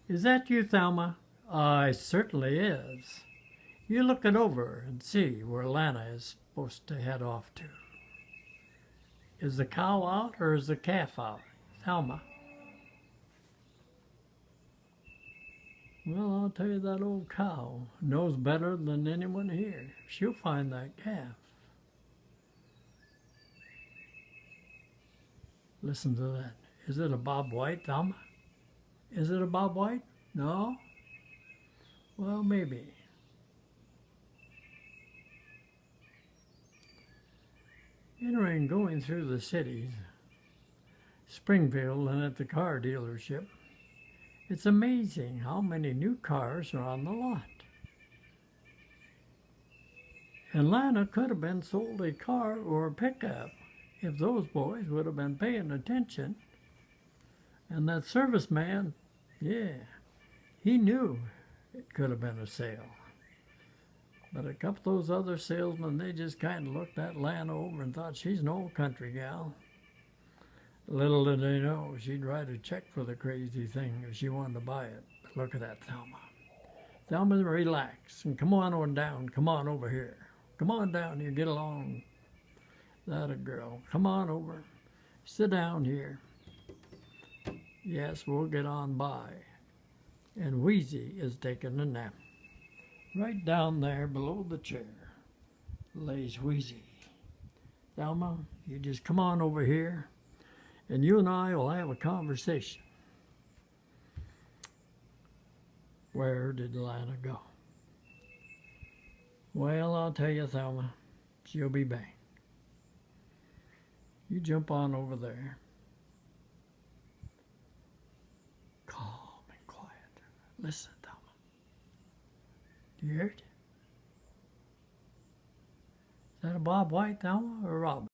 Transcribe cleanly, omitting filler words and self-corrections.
Is that you, Thelma? It certainly is. You look it over and see where LANA is supposed to head off to. Is the cow out or is the calf out, Thelma? Well, I'll tell you, that old cow knows better than anyone here. She'll find that calf. Listen to that. Is it a bob white, Thelma? Is it a bob white? No? Well, maybe. Entering going through the cities, Springfield, and at the car dealership, it's amazing how many new cars are on the lot. And LANA could have been sold a car or a pickup if those boys would have been paying attention. And that serviceman, yeah, he knew it could have been a sale. But a couple of those other salesmen, they just kind of looked at LANA over and thought she's an old country gal. Little did they know she'd write a check for the crazy thing if she wanted to buy it. But look at that, Thelma. Thelma, relax and come on down. Come on over here. Come on down here. Get along. That a girl. Come on over. Sit down here. Yes, we'll get on by. And Wheezy is taking a nap. Right down there below the chair lays Wheezy. Thelma, you just come on over here and you and I will have a conversation. Where did LANA go? Well, I'll tell you, Thelma, she'll be back. You jump on over there. Calm and quiet. Listen, Thelma. Do you hear it? Is that a bob white, Thelma, or a robin?